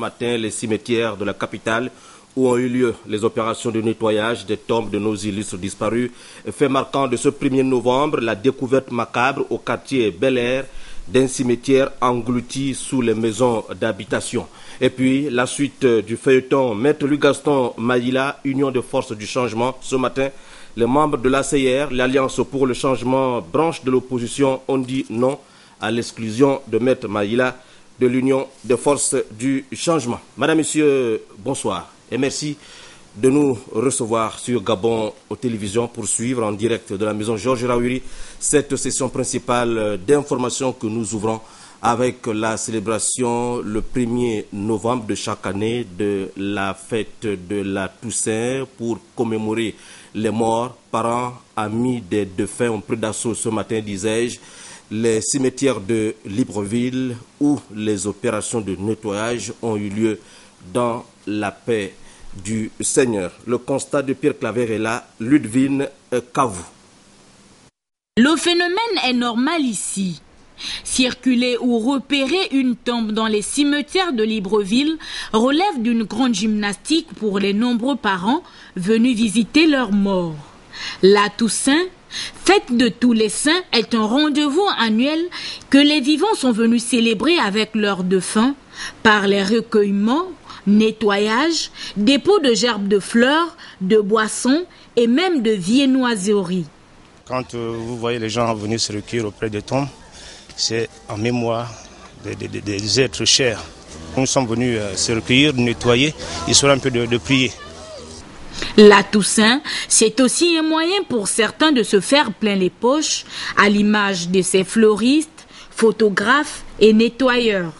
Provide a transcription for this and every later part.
Matin, les cimetières de la capitale où ont eu lieu les opérations de nettoyage des tombes de nos illustres disparus. Fait marquant de ce 1er novembre, la découverte macabre au quartier Bel Air d'un cimetière englouti sous les maisons d'habitation. Et puis, la suite du feuilleton, Maître Louis Gaston Maïla, Union de forces du changement. Ce matin, les membres de l'ACR, l'Alliance pour le changement, branche de l'opposition, ont dit non à l'exclusion de Maître Maïla de l'Union des forces du changement. Madame, Monsieur, bonsoir et merci de nous recevoir sur Gabon aux télévisions pour suivre en direct de la maison Georges Raouri cette session principale d'information que nous ouvrons avec la célébration le 1er novembre de chaque année de la fête de la Toussaint pour commémorer les morts, parents, amis des défunts ont pris d'assaut ce matin, disais-je, les cimetières de Libreville où les opérations de nettoyage ont eu lieu dans la paix du Seigneur. Le constat de Pierre Claver est là, Ludwine Kavou. Le phénomène est normal ici. Circuler ou repérer une tombe dans les cimetières de Libreville relève d'une grande gymnastique pour les nombreux parents venus visiter leurs morts. La Toussaint, fête de tous les saints, est un rendez-vous annuel que les vivants sont venus célébrer avec leurs défunts par les recueillements, nettoyages, dépôts de gerbes de fleurs, de boissons et même de viennoiseries. Quand vous voyez les gens venir se recueillir auprès des tombes, c'est en mémoire des êtres chers. Nous sommes venus se recueillir, nettoyer, histoire un peu de prier. La Toussaint, c'est aussi un moyen pour certains de se faire plein les poches, à l'image de ces fleuristes, photographes et nettoyeurs.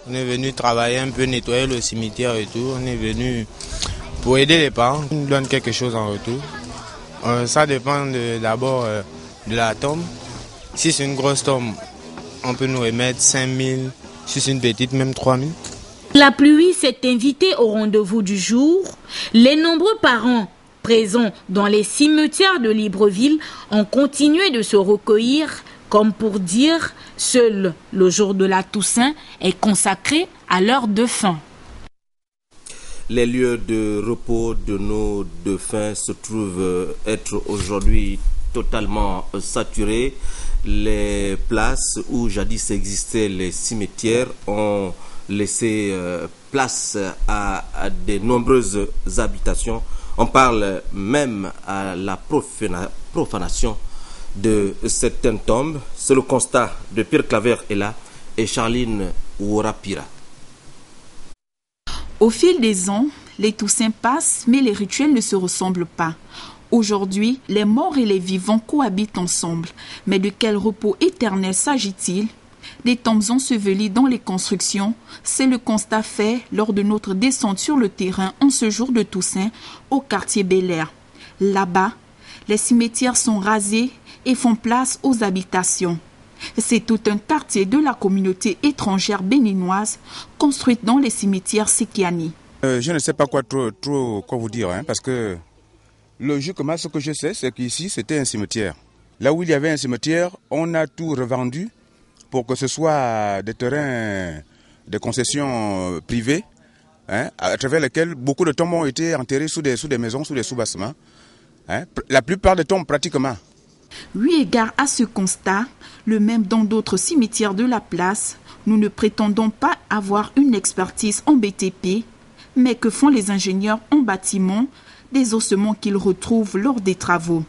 On est venu travailler un peu, nettoyer le cimetière et tout. On est venu pour aider les parents. Ils nous donnent quelque chose en retour. Ça dépend d'abord de la tombe. Si c'est une grosse tombe, on peut nous remettre 5 000. Si c'est une petite, même 3 000. La pluie s'est invitée au rendez-vous du jour. Les nombreux parents présents dans les cimetières de Libreville ont continué de se recueillir, comme pour dire, seul le jour de la Toussaint est consacré à leurs défunts. Les lieux de repos de nos défunts se trouvent être aujourd'hui totalement saturés. Les places où jadis existaient les cimetières ont laissé place à de nombreuses habitations. On parle même à la profanation de certaines tombes. C'est le constat de Pierre Claver est là et Charline Ouorapira. Au fil des ans, les Toussaints passent, mais les rituels ne se ressemblent pas. Aujourd'hui, les morts et les vivants cohabitent ensemble. Mais de quel repos éternel s'agit-il ? Des tombes ensevelies dans les constructions, c'est le constat fait lors de notre descente sur le terrain en ce jour de Toussaint au quartier Bel Air. Là-bas, les cimetières sont rasés et font place aux habitations. C'est tout un quartier de la communauté étrangère béninoise construite dans les cimetières Sekiani. Je ne sais pas quoi vous dire, parce que logiquement, ce que je sais, c'est qu'ici, c'était un cimetière. Là où il y avait un cimetière, on a tout revendu pour que ce soit des terrains de concessions privées, à travers lesquels beaucoup de tombes ont été enterrées sous des maisons, sous des sous-bassements. La plupart des tombes, pratiquement. Eu égard à ce constat, le même dans d'autres cimetières de la place, nous ne prétendons pas avoir une expertise en BTP, mais que font les ingénieurs en bâtiment des ossements qu'ils retrouvent lors des travaux.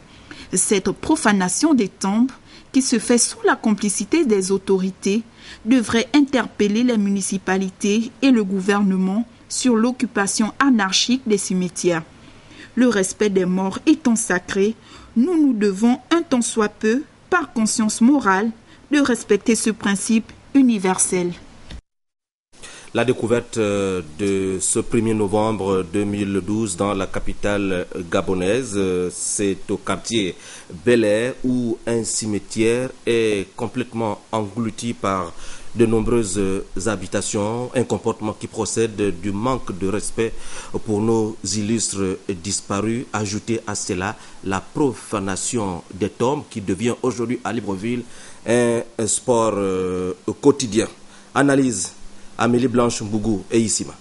Cette profanation des tombes, qui se fait sous la complicité des autorités, devrait interpeller les municipalités et le gouvernement sur l'occupation anarchique des cimetières. Le respect des morts étant sacré, nous devons un tant soit peu, par conscience morale, de respecter ce principe universel. La découverte de ce 1er novembre 2012 dans la capitale gabonaise, c'est au quartier Bel Air où un cimetière est complètement englouti par de nombreuses habitations, un comportement qui procède du manque de respect pour nos illustres disparus. Ajouté à cela la profanation des tombes qui devient aujourd'hui à Libreville un sport quotidien. Analyse Amélie Blanche Mbougou et Issima.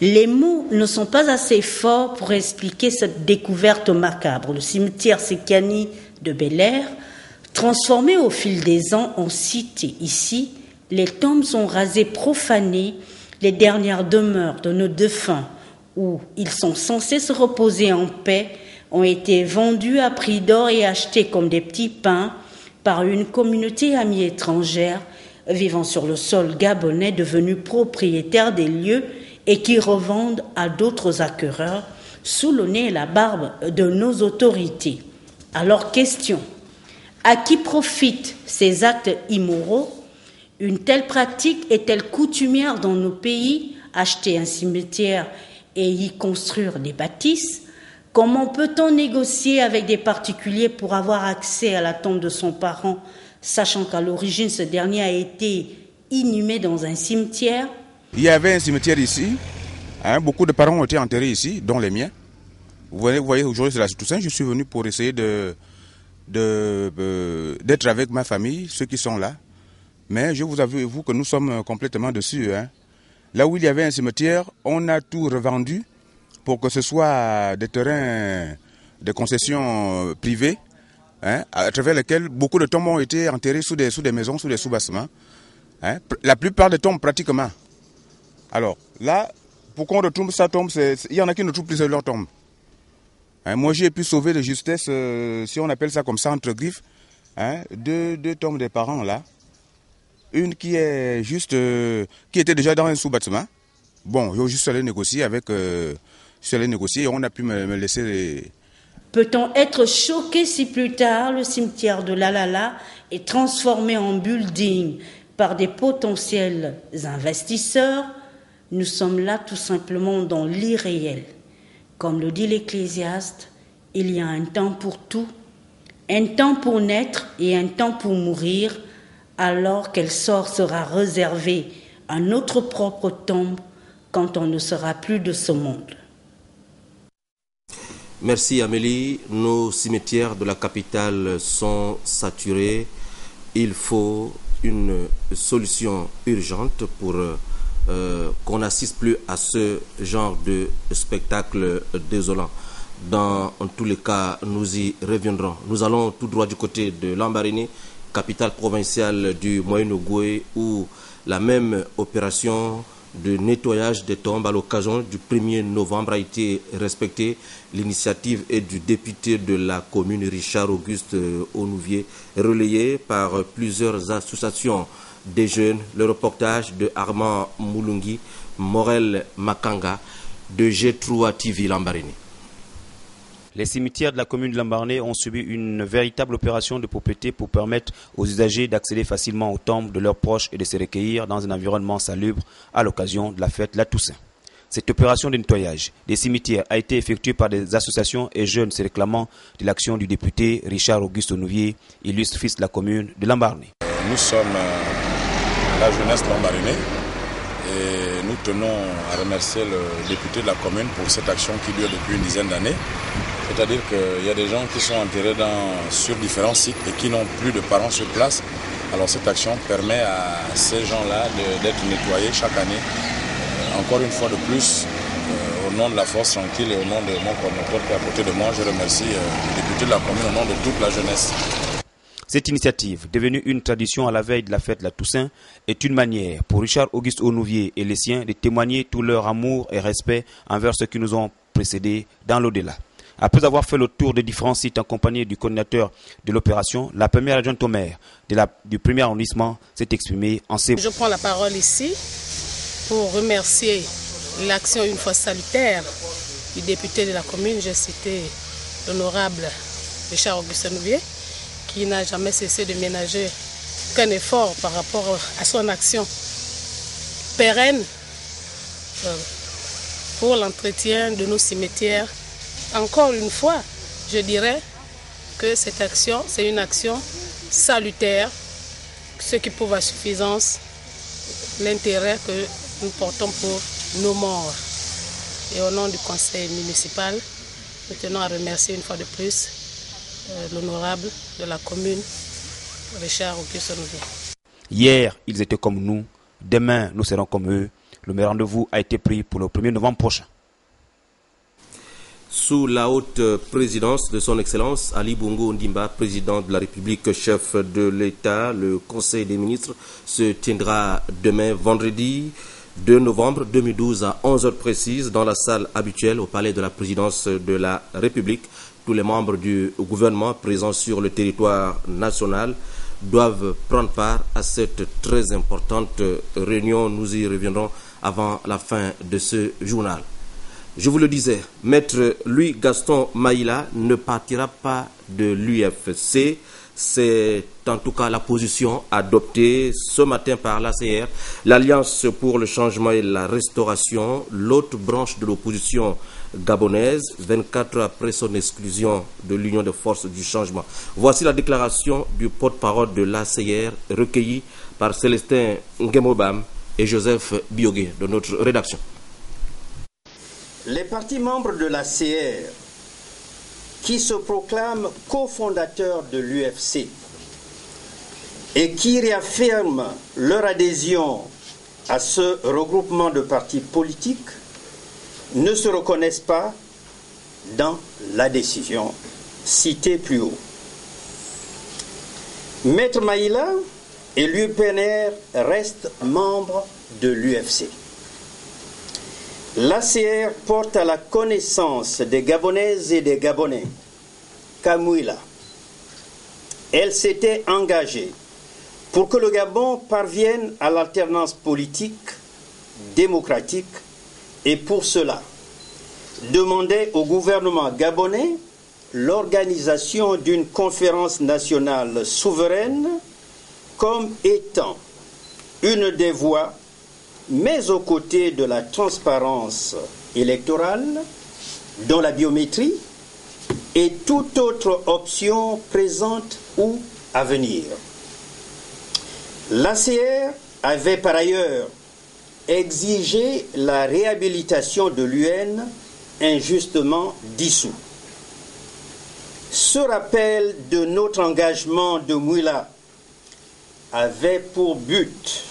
Les mots ne sont pas assez forts pour expliquer cette découverte macabre. Le cimetière Sekiani de Bel-Air, transformé au fil des ans en cité. Ici, les tombes sont rasées, profanées, les dernières demeures de nos défunts, où ils sont censés se reposer en paix, ont été vendues à prix d'or et achetées comme des petits pains par une communauté amie étrangère vivant sur le sol gabonais, devenus propriétaires des lieux et qui revendent à d'autres acquéreurs sous le nez et la barbe de nos autorités. Alors, question, à qui profitent ces actes immoraux? Une telle pratique est-elle coutumière dans nos pays? Acheter un cimetière et y construire des bâtisses? Comment peut-on négocier avec des particuliers pour avoir accès à la tombe de son parent, sachant qu'à l'origine, ce dernier a été inhumé dans un cimetière? Il y avait un cimetière ici, beaucoup de parents ont été enterrés ici, dont les miens. Vous voyez aujourd'hui c'est la Toussaint, je suis venu pour essayer d'être avec ma famille, ceux qui sont là. Mais je vous avoue que nous sommes complètement dessus. Là où il y avait un cimetière, on a tout revendu pour que ce soit des terrains de concession privées, à travers lesquels beaucoup de tombes ont été enterrées sous des maisons, sous des sous-bassements. La plupart des tombes pratiquement. Alors là, pour qu'on retrouve sa tombe, il y en a qui ne trouvent plus leur tombe. Moi j'ai pu sauver de justesse, si on appelle ça comme ça, entre griffes, deux tombes des parents là. Une qui est juste, qui était déjà dans un sous-bâtiment. Bon, j'ai juste allé négocier et on a pu me laisser. Peut-on être choqué si plus tard le cimetière de Lalala est transformé en building par des potentiels investisseurs? Nous sommes là tout simplement dans l'irréel. Comme le dit l'Ecclésiaste, il y a un temps pour tout, un temps pour naître et un temps pour mourir, alors quel sort sera réservé à notre propre tombe quand on ne sera plus de ce monde. Merci Amélie. Nos cimetières de la capitale sont saturés. Il faut une solution urgente pour qu'on n'assiste plus à ce genre de spectacle désolant. Dans tous les cas, nous y reviendrons. Nous allons tout droit du côté de Lambaréné, capitale provinciale du Moyen-Ogooué, où la même opération de nettoyage des tombes à l'occasion du 1er novembre a été respectée. L'initiative est du député de la commune Richard Auguste Onouvier, relayée par plusieurs associations des jeunes. Le reportage de Armand Moulungi, Morel Makanga, de G3 TV Lambaréné. Les cimetières de la commune de Lambaréné ont subi une véritable opération de propreté pour permettre aux usagers d'accéder facilement aux tombes de leurs proches et de se recueillir dans un environnement salubre à l'occasion de la fête de la Toussaint. Cette opération de nettoyage des cimetières a été effectuée par des associations et jeunes se réclamant de l'action du député Richard Auguste Onouvier, illustre fils de la commune de Lambaréné. Nous sommes la jeunesse lambaréné et nous tenons à remercier le député de la commune pour cette action qui dure depuis une dizaine d'années. C'est-à-dire qu'il y a des gens qui sont enterrés sur différents sites et qui n'ont plus de parents sur place. Alors cette action permet à ces gens-là d'être nettoyés chaque année. Encore une fois de plus, au nom de la Force Tranquille et au nom de mon coordinateur qui est à côté de moi, je remercie le député de la commune au nom de toute la jeunesse. Cette initiative, devenue une tradition à la veille de la fête de la Toussaint, est une manière pour Richard Auguste Onouvier et les siens de témoigner tout leur amour et respect envers ceux qui nous ont précédés dans l'au-delà. Après avoir fait le tour de différents sites en compagnie du coordinateur de l'opération, la première adjointe au maire du premier arrondissement s'est exprimée en ces mots. Je prends la parole ici pour remercier l'action une fois salutaire du député de la commune. J'ai cité l'honorable Richard Auguste Onouvier, qui n'a jamais cessé de ménager aucun effort par rapport à son action pérenne pour l'entretien de nos cimetières. Encore une fois, je dirais que cette action, c'est une action salutaire, ce qui prouve à suffisance l'intérêt que nous portons pour nos morts. Et au nom du conseil municipal, nous tenons à remercier une fois de plus l'honorable de la commune Richard Auguste-Nouveau. Hier, ils étaient comme nous. Demain, nous serons comme eux. Le rendez-vous a été pris pour le 1er novembre prochain. Sous la haute présidence de son Excellence Ali Bongo Ondimba, président de la République, chef de l'État, le Conseil des ministres se tiendra demain vendredi 2 novembre 2012 à 11h précises dans la salle habituelle au palais de la présidence de la République. Tous les membres du gouvernement présents sur le territoire national doivent prendre part à cette très importante réunion. Nous y reviendrons avant la fin de ce journal. Je vous le disais, Maître Louis-Gaston Maïla ne partira pas de l'UFC. C'est en tout cas la position adoptée ce matin par l'ACR, l'Alliance pour le changement et la restauration, l'autre branche de l'opposition gabonaise, 24 heures après son exclusion de l'Union des forces du changement. Voici la déclaration du porte-parole de l'ACR recueillie par Célestin Nguemobam et Joseph Biogué de notre rédaction. Les partis membres de l'ACR qui se proclament cofondateurs de l'UFC et qui réaffirment leur adhésion à ce regroupement de partis politiques ne se reconnaissent pas dans la décision citée plus haut. Maître Maïla et l'UPNR restent membres de l'UFC. L'ACR porte à la connaissance des Gabonaises et des Gabonais qu'à Mouila, elle s'était engagée pour que le Gabon parvienne à l'alternance politique, démocratique, et pour cela, demandait au gouvernement gabonais l'organisation d'une conférence nationale souveraine comme étant une des voies, mais aux côtés de la transparence électorale, dont la biométrie et toute autre option présente ou à venir. L'ACR avait par ailleurs exigé la réhabilitation de l'UN injustement dissous. Ce rappel de notre engagement de Mouila avait pour but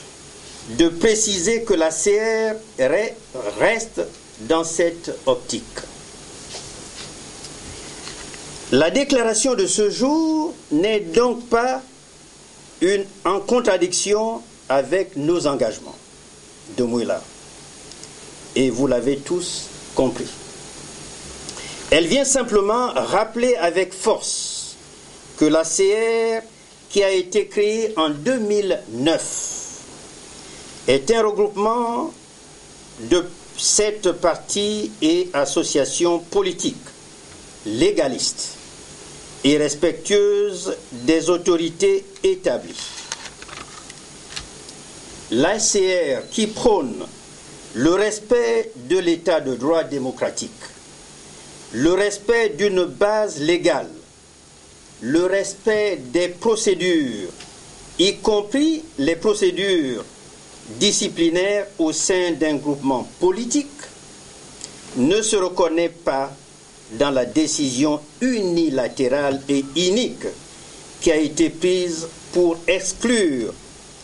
de préciser que l'ACR reste dans cette optique. La déclaration de ce jour n'est donc pas en contradiction avec nos engagements de Mouila. Et vous l'avez tous compris. Elle vient simplement rappeler avec force que l'ACR, qui a été créée en 2009, est un regroupement de 7 partis et associations politiques, légalistes et respectueuses des autorités établies. L'ACR qui prône le respect de l'état de droit démocratique, le respect d'une base légale, le respect des procédures, y compris les procédures disciplinaire au sein d'un groupement politique, ne se reconnaît pas dans la décision unilatérale et inique qui a été prise pour exclure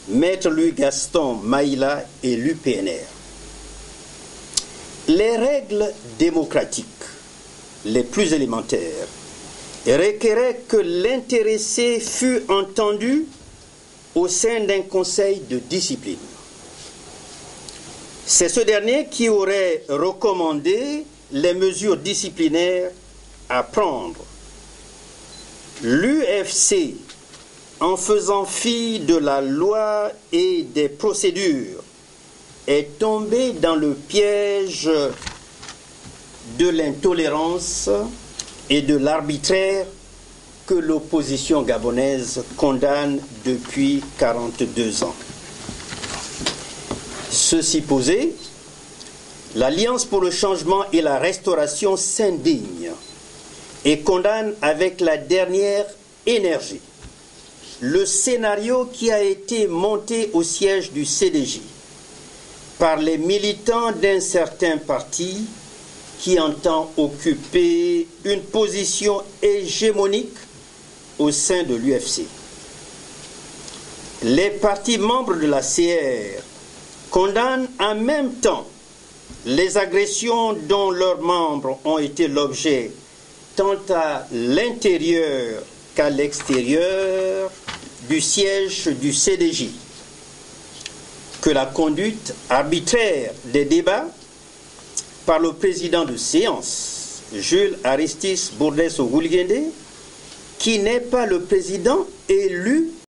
Maître Louis-Gaston Maïla et l'UPNR. Les règles démocratiques les plus élémentaires requéraient que l'intéressé fût entendu au sein d'un conseil de discipline. C'est ce dernier qui aurait recommandé les mesures disciplinaires à prendre. L'UFC, en faisant fi de la loi et des procédures, est tombé dans le piège de l'intolérance et de l'arbitraire que l'opposition gabonaise condamne depuis 42 ans. Ceci posé, l'Alliance pour le changement et la restauration s'indigne et condamne avec la dernière énergie le scénario qui a été monté au siège du CDJ par les militants d'un certain parti qui entend occuper une position hégémonique au sein de l'UFC. les partis membres de la CR condamnent en même temps les agressions dont leurs membres ont été l'objet, tant à l'intérieur qu'à l'extérieur du siège du CDJ, que la conduite arbitraire des débats par le président de séance, Jules Aristis Bourdès Ogoulguendé, qui n'est pas le président élu